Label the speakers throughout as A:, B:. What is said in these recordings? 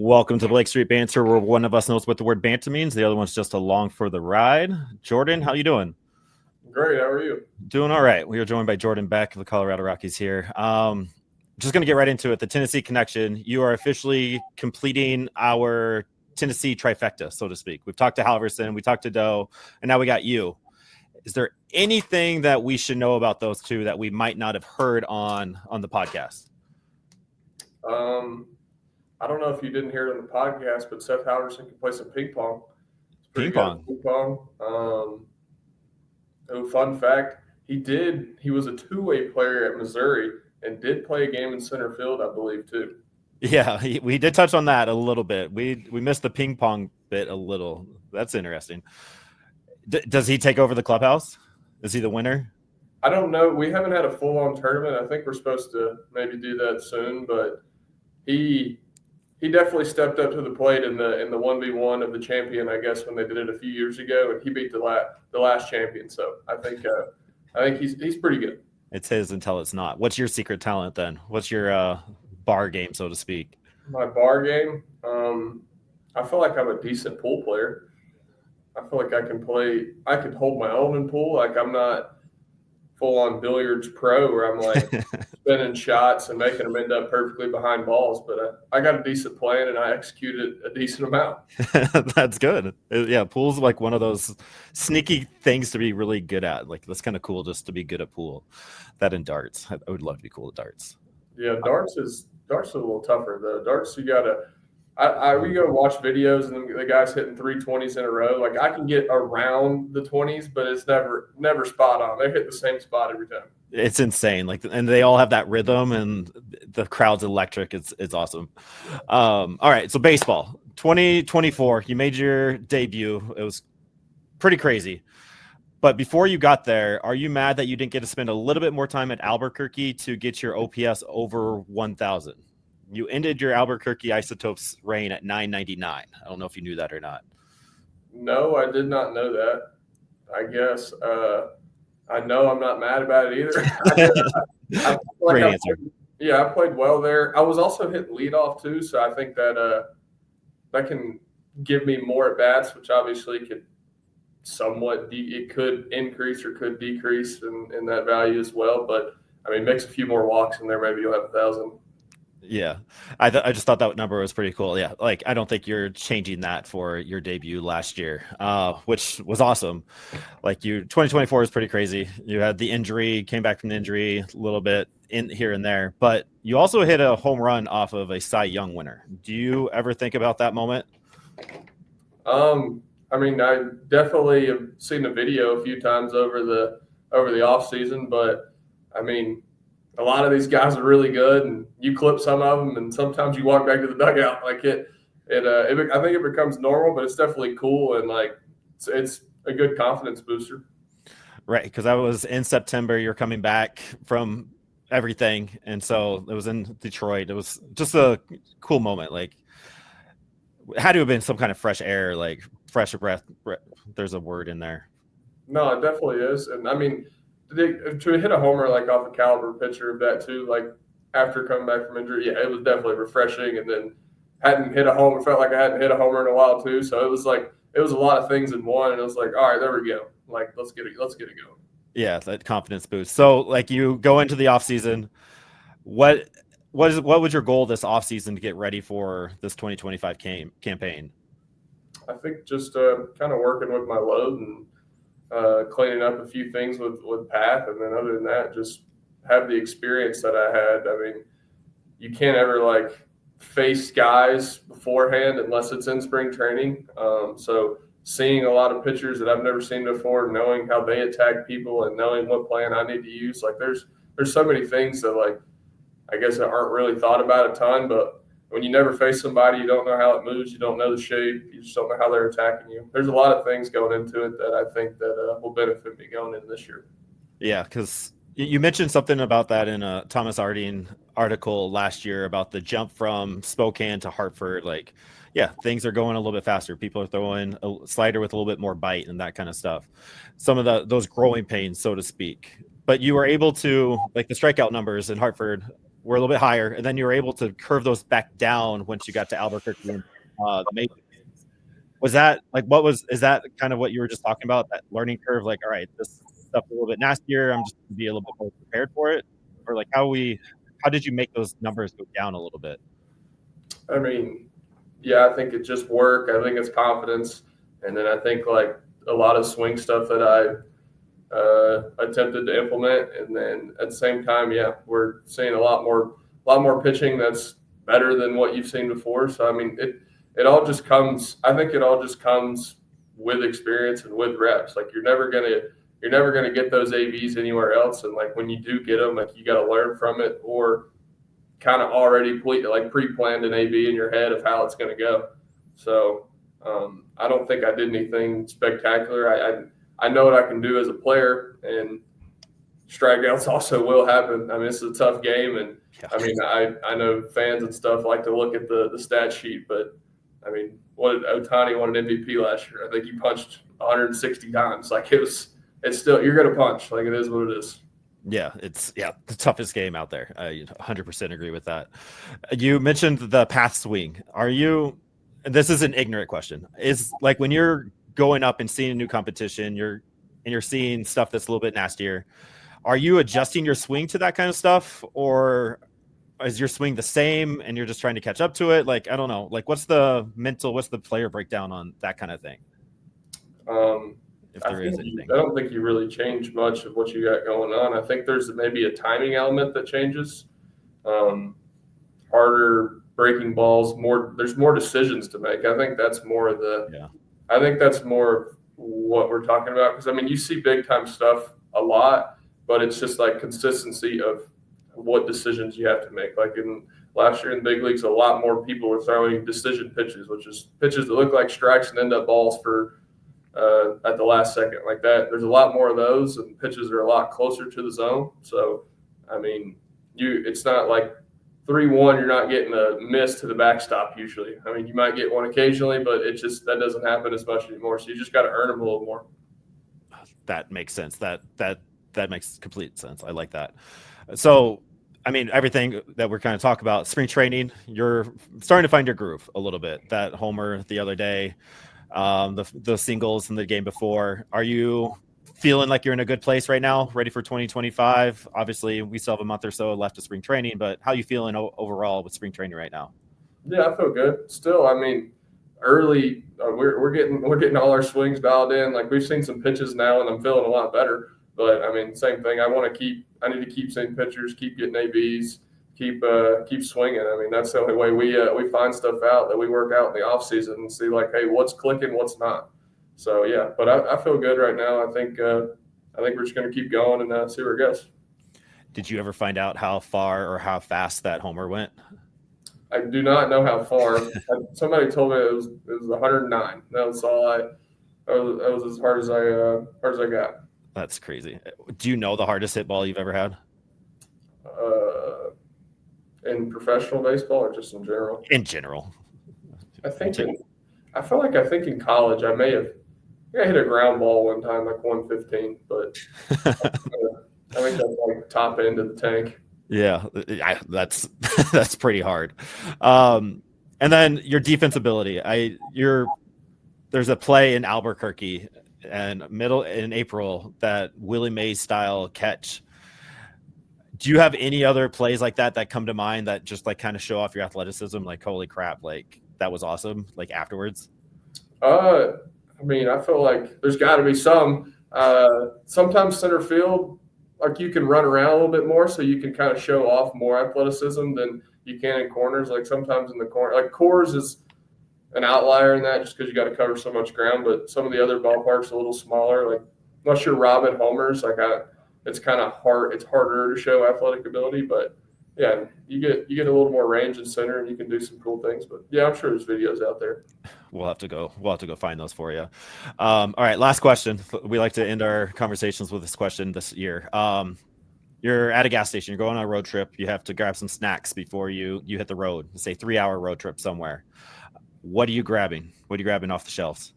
A: Welcome to Blake Street Banter, where one of us knows what the word banter means. The other one's just along for the ride. Jordan, how you doing?
B: Great. How are you?
A: Doing all right. We are joined by Jodran Beck of the Colorado Rockies here. Just going to get right into it. The Tennessee connection. You are officially completing our Tennessee trifecta, so to speak. We've talked to Halverson, we talked to Doe, and now we got you. Is there anything that we should know about those two that we might not have heard on the podcast?
B: I don't know if you didn't hear it on the podcast, but Seth Halverson can play some ping pong. It's pretty
A: Ping
B: good ping pong. Fun fact, he was a two-way player at Missouri and did play a game in center field, I believe, too.
A: Yeah, we did touch on that a little bit. We missed the ping pong bit a little. That's interesting. Does he take over the clubhouse? Is he the winner?
B: I don't know. We haven't had a full-on tournament. I think we're supposed to maybe do that soon, but he definitely stepped up to the plate in the 1v1 of the champion, I guess, when they did it a few years ago, and he beat the last champion. So I think he's pretty good.
A: It's his until it's not. What's your secret talent then? What's your bar game, so to speak?
B: My bar game, I feel like I'm a decent pool player. I feel like I can hold my own in pool. Like I'm not full-on billiards pro where I'm like spinning shots and making them end up perfectly behind balls. But I got a decent plan and I executed a decent amount.
A: That's good. Yeah, pool's like one of those sneaky things to be really good at. Like that's kind of cool just to be good at pool. That and darts. I would love to be cool at darts.
B: Yeah, darts is a little tougher though. Darts you gotta. We go watch videos and the guys hitting 320s in a row. Like I can get around the 20s, but it's never spot on. They hit the same spot every time.
A: It's insane. Like, and they all have that rhythm, and the crowd's electric. It's awesome. All right, so baseball 2024. You made your debut. It was pretty crazy. But before you got there, are you mad that you didn't get to spend a little bit more time at Albuquerque to get your OPS over 1,000? You ended your Albuquerque Isotopes reign at 999. I don't know if you knew that or not.
B: No, I did not know that. I guess I know I'm not mad about it either.
A: Great answer.
B: I played well there. I was also hitting leadoff too, so I think that can give me more at bats, which obviously could somewhat it could increase or could decrease in that value as well. But I mean, mix a few more walks in there, maybe you'll have 1,000.
A: Yeah, I just thought that number was pretty cool. Yeah, like I don't think you're changing that for your debut last year, which was awesome. Like 2024 is pretty crazy. You had the injury, came back from the injury a little bit in here and there, but you also hit a home run off of a Cy Young winner. Do you ever think about that moment?
B: I mean, I definitely have seen the video a few times over the off season, but I mean, a lot of these guys are really good, and you clip some of them, and sometimes you walk back to the dugout like it. I think it becomes normal, but it's definitely cool, and like it's a good confidence booster.
A: Right, because I was in September. You're coming back from everything, and so it was in Detroit. It was just a cool moment. Like, it had to have been some kind of fresh air, like fresh breath. There's a word in there.
B: No, it definitely is, and I mean, to hit a homer like off a caliber pitcher of that too, like after coming back from injury, yeah, it was definitely refreshing. And then hadn't hit a homer, felt like I hadn't hit a homer in a while too. So it was a lot of things in one, and it was like, all right, there we go. Like let's get it going.
A: Yeah, that confidence boost. So like you go into the off season, what was your goal this off season to get ready for this 2025 campaign?
B: I think just kind of working with my load and cleaning up a few things with Path, and then other than that, just have the experience that I had. I mean, you can't ever like face guys beforehand unless it's in spring training. So seeing a lot of pitchers that I've never seen before, knowing how they attack people and knowing what plan I need to use, like there's so many things that like I guess that aren't really thought about a ton, but when you never face somebody, you don't know how it moves, you don't know the shape, you just don't know how they're attacking you. There's a lot of things going into it that I think that will benefit me going into this year.
A: Yeah, because you mentioned something about that in a Thomas Ardeen article last year about the jump from Spokane to Hartford. Like, yeah, things are going a little bit faster. People are throwing a slider with a little bit more bite and that kind of stuff. Some of those growing pains, so to speak. But you were able to, like the strikeout numbers in Hartford were a little bit higher, and then you were able to curve those back down once you got to Albuquerque and the major. Was that like is that kind of what you were just talking about? That learning curve, like, all right, this stuff's a little bit nastier. I'm just gonna be a little bit more prepared for it, or like how did you make those numbers go down a little bit?
B: I mean, yeah, I think it's just work. I think it's confidence, and then I think like a lot of swing stuff that I attempted to implement, and then at the same time, yeah, we're seeing a lot more pitching that's better than what you've seen before. So I mean, it all just comes. I think it all just comes with experience and with reps. Like you're never gonna get those AVs anywhere else, and like when you do get them, like you got to learn from it or kind of already pre-planned an AB in your head of how it's going to go. So I don't think I did anything spectacular. I know what I can do as a player, and strikeouts also will happen. I mean, it's a tough game, and I mean, I know fans and stuff like to look at the stat sheet, but I mean, what did Ohtani won an MVP last year? I think he punched 160 times. Like it's still, you're going to punch. Like it is what it is.
A: Yeah, it's the toughest game out there. I 100% agree with that. You mentioned the path swing. And this is an ignorant question, is like when you're going up and seeing a new competition, you're seeing stuff that's a little bit nastier, are you adjusting your swing to that kind of stuff, or is your swing the same and you're just trying to catch up to it? Like, I don't know, like what's the player breakdown on that kind of thing? If there is anything.
B: I don't think you really change much of what you got going on. I think there's maybe a timing element that changes. Harder breaking balls, there's more decisions to make. I think that's more of I think that's more of what we're talking about. Because I mean, you see big time stuff a lot, but it's just like consistency of what decisions you have to make. Like last year in the big leagues, a lot more people were throwing decision pitches, which is pitches that look like strikes and end up balls for at the last second like that. There's a lot more of those, and pitches are a lot closer to the zone. So, I mean, it's not like 3-1, you're not getting a miss to the backstop usually. I mean, you might get one occasionally, but that doesn't happen as much anymore. So you just got to earn them a little more.
A: That makes sense. That makes complete sense. I like that. So, I mean, everything that we're kind of talking about, spring training, you're starting to find your groove a little bit. That homer the other day, the singles in the game before. Are you feeling like you're in a good place right now, ready for 2025? Obviously, we still have a month or so left of spring training, but how are you feeling overall with spring training right now?
B: Yeah, I feel good. Still, I mean, early, we're getting all our swings dialed in. Like we've seen some pitches now, and I'm feeling a lot better. But I mean, same thing. I need to keep seeing pitchers, keep getting ABs, keep swinging. I mean, that's the only way we find stuff out that we work out in the off season and see like, hey, what's clicking, what's not. So yeah, but I feel good right now. I think we're just going to keep going and see where it goes.
A: Did you ever find out how far or how fast that homer went?
B: I do not know how far. Somebody told me it was 109. That was all that was as hard as I got.
A: That's crazy. Do you know the hardest hit ball you've ever had?
B: In professional baseball or just in general?
A: In general.
B: I think in college I hit a ground ball one time, like 115, but I think that's like top end of the tank.
A: Yeah, that's pretty hard. And then your defensibility. There's a play in Albuquerque and in April, that Willie Mays style catch. Do you have any other plays like that come to mind that just like kind of show off your athleticism? Like, holy crap, like that was awesome. Like afterwards.
B: I mean, I feel like there's got to be some. Sometimes center field, like you can run around a little bit more, so you can kind of show off more athleticism than you can in corners. Like sometimes in the corner, like Coors is an outlier in that just because you got to cover so much ground. But some of the other ballparks are a little smaller. Like unless you're robbing homers, like it's kind of hard. It's harder to show athletic ability, but yeah, you get a little more range in center, and you can do some cool things. But yeah, I'm sure there's videos out there.
A: We'll have to go find those for you. All right, last question. We like to end our conversations with this question this year. You're at a gas station. You're going on a road trip. You have to grab some snacks before you hit the road. Say 3-hour road trip somewhere. What are you grabbing? What are you grabbing off the shelves?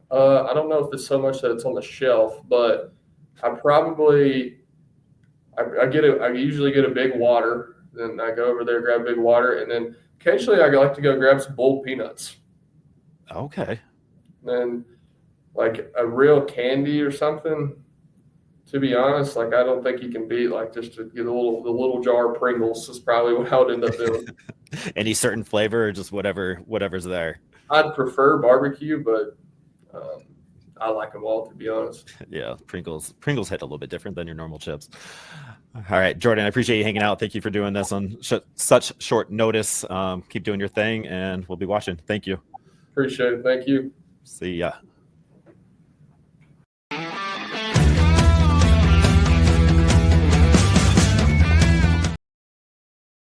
B: I don't know if it's so much that it's on the shelf, but I usually get a big water, Then I go over there, grab a big water, and then occasionally I like to go grab some boiled peanuts.
A: Okay.
B: Then like a real candy or something. To be honest, like I don't think you can beat like just to get the little jar of Pringles is probably what I would end up doing.
A: Any certain flavor or just whatever's there?
B: I'd prefer barbecue, but I like them all, to be honest.
A: Yeah, Pringles hit a little bit different than your normal chips. All right, Jordan, I appreciate you hanging out. Thank you for doing this on such short notice. Keep doing your thing, and we'll be watching. Thank you.
B: Appreciate it. Thank you.
A: See ya.